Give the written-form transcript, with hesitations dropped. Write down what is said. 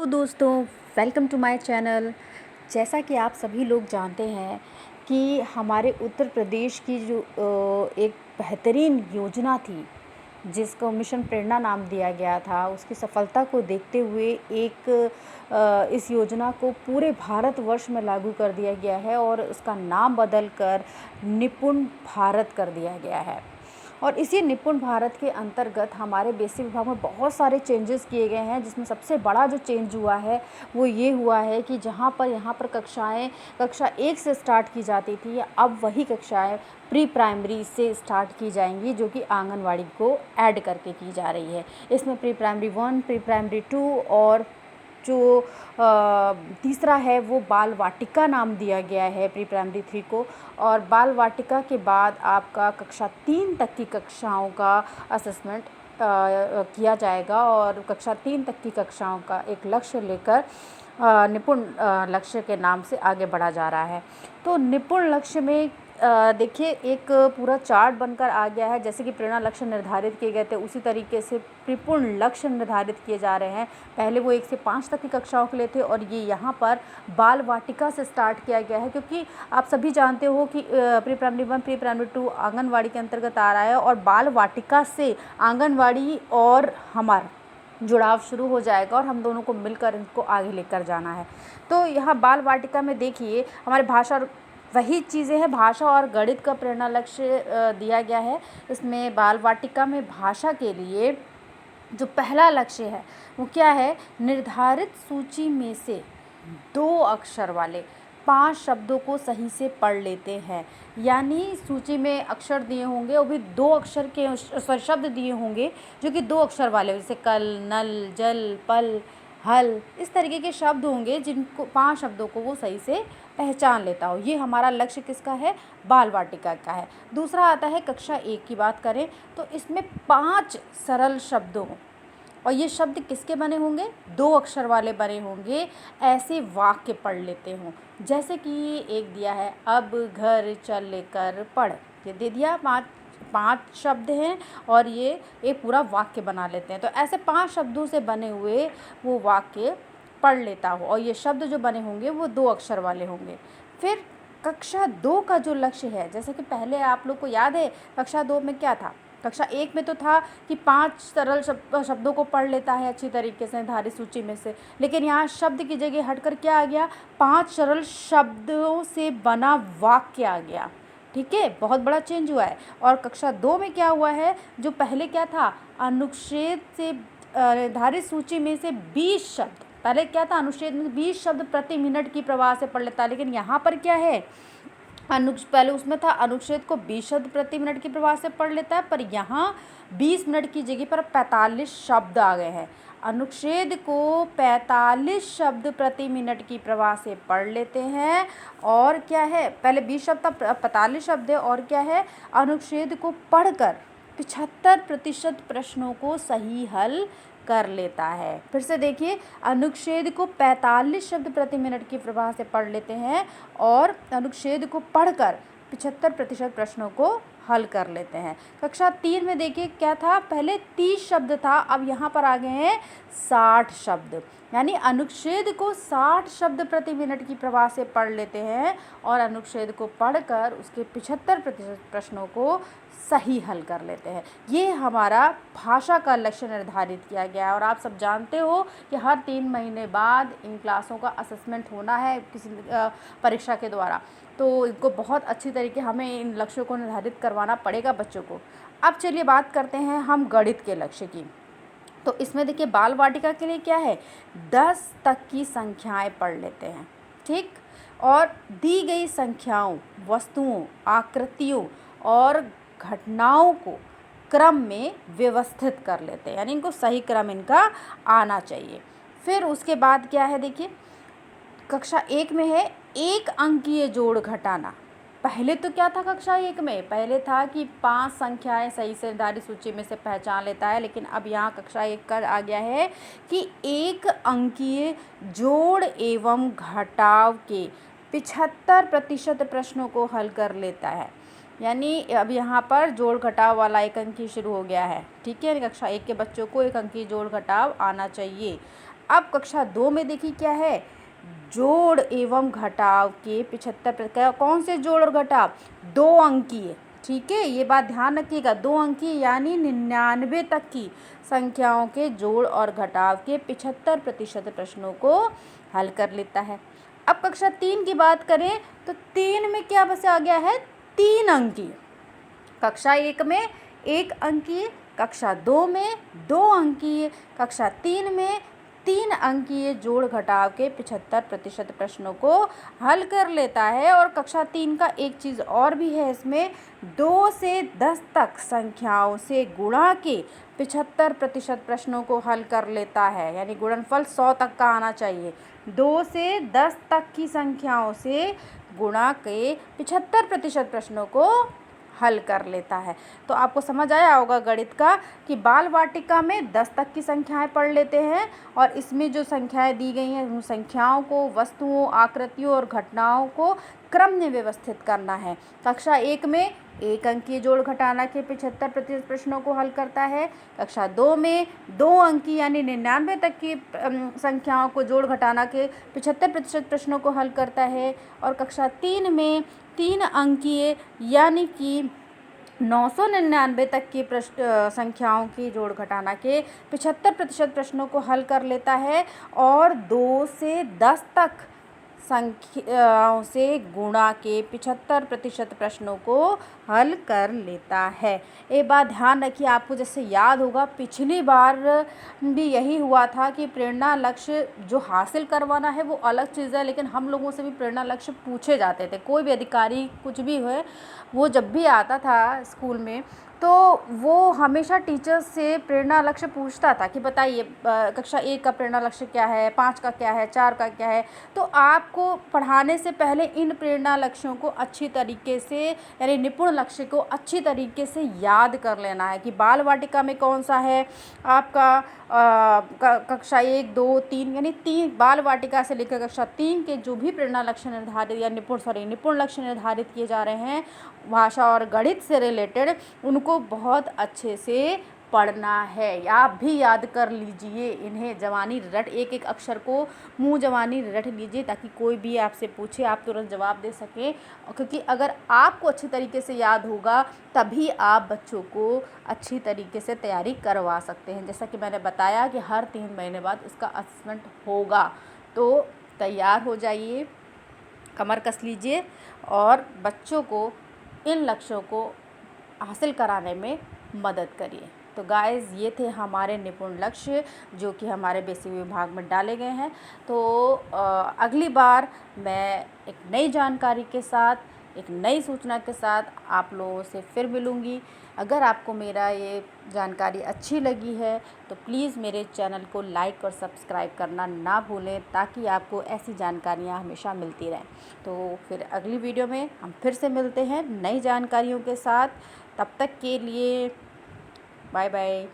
दोस्तों, welcome to my channel. जैसा कि आप सभी लोग जानते हैं कि हमारे उत्तर प्रदेश की जो एक बेहतरीन योजना थी, जिसको मिशन प्रेरणा नाम दिया गया था, उसकी सफलता को देखते हुए इस योजना को पूरे भारतवर्ष में लागू कर दिया गया है और उसका नाम बदलकर निपुण भारत कर दिया गया है। और इसी निपुण भारत के अंतर्गत हमारे बेसिक विभाग में बहुत सारे चेंजेस किए गए हैं, जिसमें सबसे बड़ा जो चेंज हुआ है वो ये हुआ है कि यहाँ पर कक्षा 1 से स्टार्ट की जाती थी, अब वही कक्षाएं प्री प्राइमरी से स्टार्ट की जाएंगी, जो कि आंगनवाड़ी को ऐड करके की जा रही है। इसमें प्री प्राइमरी 1, प्री प्राइमरी 2 और जो तीसरा है वो बाल वाटिका नाम दिया गया है प्री प्राइमरी 3 को। और बाल वाटिका के बाद आपका कक्षा 3 तक की कक्षाओं का असेसमेंट किया जाएगा और कक्षा 3 तक की कक्षाओं का एक लक्ष्य लेकर निपुण लक्ष्य के नाम से आगे बढ़ा जा रहा है। तो निपुण लक्ष्य में देखिए एक पूरा चार्ट बनकर आ गया है। जैसे कि प्रेरणा लक्ष्य निर्धारित किए गए थे, उसी तरीके से निपुण लक्ष्य निर्धारित किए जा रहे हैं। पहले वो 1 से 5 तक की कक्षाओं के लिए थे और ये यहाँ पर बाल वाटिका से स्टार्ट किया गया है, क्योंकि आप सभी जानते हो कि pre primary 1, pre primary 2 anganwadi के अंतर्गत आ रहा है और बाल वाटिका से आंगनवाड़ी और हमारा जुड़ाव शुरू हो जाएगा और हम दोनों को मिलकर इनको आगे लेकर जाना है। तो यहाँ बाल वाटिका में देखिए हमारे भाषा वही चीज़ें हैं, भाषा और गणित का प्रेरणा लक्ष्य दिया गया है। इसमें बाल वाटिका में भाषा के लिए जो पहला लक्ष्य है वो क्या है, निर्धारित सूची में से 2 अक्षर वाले 5 शब्दों को सही से पढ़ लेते हैं। यानी सूची में अक्षर दिए होंगे, वो भी 2 अक्षर के शब्द दिए होंगे जो कि 2 अक्षर वाले, जैसे कल, नल, जल, पल, हल, इस तरीके के शब्द होंगे जिनको 5 शब्दों को वो सही से पहचान लेता हो। ये हमारा लक्ष्य किसका है, बाल वाटिका का है। दूसरा आता है कक्षा 1 की बात करें तो इसमें 5 सरल शब्दों, और ये शब्द किसके बने होंगे, 2 अक्षर वाले बने होंगे, ऐसे वाक्य पढ़ लेते हों। जैसे कि एक दिया है, अब घर चल लेकर पढ़, ये दे दिया, 5 शब्द हैं और ये एक पूरा वाक्य बना लेते हैं। तो ऐसे 5 शब्दों से बने हुए वो वाक्य पढ़ लेता हो और ये शब्द जो बने होंगे वो 2 अक्षर वाले होंगे। फिर कक्षा 2 का जो लक्ष्य है, जैसे कि पहले आप लोग को याद है कक्षा 2 में क्या था, कक्षा 1 में तो था कि 5 सरल शब्दों को पढ़ लेता है अच्छी तरीके से निर्धारित सूची में से, लेकिन यहाँ शब्द की जगह हटकर क्या आ गया, 5 सरल शब्दों से बना वाक्य आ गया। ठीक है, बहुत बड़ा चेंज हुआ है। और कक्षा 2 में क्या हुआ है, जो पहले क्या था, अनुच्छेद से निर्धारित सूची में से 20 शब्द, पहले क्या था, अनुच्छेद में 20 शब्द प्रति मिनट की प्रवाह से पढ़ लेता है, लेकिन यहाँ पर क्या है, पहले उसमें था अनुच्छेद को 20 शब्द प्रति मिनट की प्रवाह से पढ़ लेता है, पर यहाँ 20 मिनट की जगह पर 45 शब्द आ गए हैं। अनुच्छेद को 45 शब्द प्रति मिनट की प्रवाह से पढ़ लेते हैं। और क्या है, पहले 20 शब्द था, 45 शब्द है। और क्या है, अनुच्छेद को पढ़कर 75% प्रश्नों को सही हल कर लेता है। फिर से देखिए, अनुच्छेद को 45 शब्द प्रति मिनट की प्रवाह से पढ़ लेते हैं और अनुच्छेद को पढ़कर 75% प्रश्नों को हल कर लेते हैं। कक्षा 3 में देखिए क्या था, पहले 30 शब्द था, अब यहाँ पर आ गए हैं 60 शब्द, यानी अनुच्छेद को 60 शब्द प्रति मिनट की प्रवाह से पढ़ लेते हैं और अनुच्छेद को पढ़कर उसके 75% प्रश्नों को सही हल कर लेते हैं। ये हमारा भाषा का लक्ष्य निर्धारित किया गया है। और आप सब जानते हो कि हर 3 महीने बाद इन क्लासों का असेसमेंट होना है किसी परीक्षा के द्वारा, तो इनको बहुत अच्छी तरीके हमें इन लक्ष्यों को निर्धारित करवाना पड़ेगा बच्चों को। अब चलिए बात करते हैं हम गणित के लक्ष्य की। तो इसमें देखिए बाल वाटिका के लिए क्या है, 10 तक की संख्याएं पढ़ लेते हैं। ठीक, और दी गई संख्याओं, वस्तुओं, आकृतियों और घटनाओं को क्रम में व्यवस्थित कर लेते हैं, यानी इनको सही क्रम इनका आना चाहिए। फिर उसके बाद क्या है, देखिए कक्षा 1 में है 1 अंकीय जोड़ घटाना। पहले तो क्या था कक्षा 1 में, पहले था कि 5 संख्याएं सही से निर्धारित सूची में से पहचान लेता है, लेकिन अब यहाँ कक्षा 1 का आ गया है कि 1 अंकीय जोड़ एवं घटाव के 75% प्रश्नों को हल कर लेता है। यानी अब यहाँ पर जोड़ घटाव वाला 1 अंकी शुरू हो गया है। ठीक है, कक्षा 1 के बच्चों को 1 अंकी जोड़ घटाव आना चाहिए। अब कक्षा 2 में देखिए क्या है, जोड़ एवं घटाव के 75 कौन से जोड़ और घटाव, 2 अंकीय, ठीक है, ये बात ध्यान रखिएगा, 2 अंकीय यानी 99 तक की संख्याओं के जोड़ और घटाव के 75% प्रश्नों को हल कर लेता है। अब कक्षा 3 की बात करें तो 3 में क्या बस आ गया है, 3 अंकीय, कक्षा 1 में 1 अंकीय, कक्षा 2 में 2 अंकीय, कक्षा 3 में 3 अंकीय जोड़ घटाव के 75% प्रश्नों को हल कर लेता है। और कक्षा 3 का एक चीज़ और भी है, इसमें 2 से 10 तक संख्याओं से गुणा के 75% प्रश्नों को हल कर लेता है, यानी गुणनफल 100 तक का आना चाहिए। 2 से 10 तक की संख्याओं से गुणा के 75% प्रश्नों को हल कर लेता है। तो आपको समझ आया होगा गणित का कि बाल वाटिका में 10 तक की संख्याएं पढ़ लेते हैं और इसमें जो संख्याएं दी गई हैं उन संख्याओं को, वस्तुओं, आकृतियों और घटनाओं को क्रम में व्यवस्थित करना है। कक्षा 1 में 1 अंकीय जोड़ घटाना के 75% प्रश्नों को हल करता है। कक्षा 2 में 2 अंकीय यानी 99 तक की संख्याओं को जोड़ घटाना के 75% प्रश्नों को हल करता है। और कक्षा 3 में 3 अंकीय यानी कि 999 तक की संख्याओं की जोड़ घटाना के 75% प्रश्नों को हल कर लेता है और 2 से 10 तक संख्याओं से गुणा के 75% प्रश्नों को हल कर लेता है। एक बात ध्यान रखिए, आपको जैसे याद होगा पिछली बार भी यही हुआ था कि प्रेरणा लक्ष्य जो हासिल करवाना है वो अलग चीज़ है, लेकिन हम लोगों से भी प्रेरणा लक्ष्य पूछे जाते थे। कोई भी अधिकारी कुछ भी हो, वो जब भी आता था स्कूल में तो वो हमेशा टीचर्स से प्रेरणा लक्ष्य पूछता था कि बताइए कक्षा 1 का प्रेरणा लक्ष्य क्या है, 5 का क्या है, 4 का क्या है। तो आपको पढ़ाने से पहले इन प्रेरणा लक्ष्यों को अच्छी तरीके से, यानी निपुण लक्ष्य को अच्छी तरीके से याद कर लेना है कि बाल वाटिका में कौन सा है आपका, कक्षा 1, 2, 3 यानी 3 बाल वाटिका से लेकर कक्षा 3 के जो भी प्रेरणा लक्ष्य निर्धारित या निपुण लक्ष्य निर्धारित किए जा रहे हैं भाषा और गणित से रिलेटेड, उनको बहुत अच्छे से पढ़ना है। आप भी याद कर लीजिए इन्हें, जवानी रट, एक एक अक्षर को मुंह जवानी रट लीजिए ताकि कोई भी आपसे पूछे आप तुरंत जवाब दे सकें। क्योंकि अगर आपको अच्छी तरीके से याद होगा तभी आप बच्चों को अच्छी तरीके से तैयारी करवा सकते हैं। जैसा कि मैंने बताया कि हर 3 महीने बाद इसका असेसमेंट होगा, तो तैयार हो जाइए, कमर कस लीजिए और बच्चों को इन लक्ष्यों को हासिल कराने में मदद करिए। तो गाइज़, ये थे हमारे निपुण लक्ष्य जो कि हमारे बेसिक विभाग में डाले गए हैं। तो अगली बार मैं एक नई जानकारी के साथ, एक नई सूचना के साथ आप लोगों से फिर मिलूँगी। अगर आपको मेरा ये जानकारी अच्छी लगी है तो प्लीज़ मेरे चैनल को लाइक और सब्सक्राइब करना ना भूलें ताकि आपको ऐसी जानकारियाँ हमेशा मिलती रहें। तो फिर अगली वीडियो में हम फिर से मिलते हैं नई जानकारियों के साथ। तब तक के लिए बाय बाय।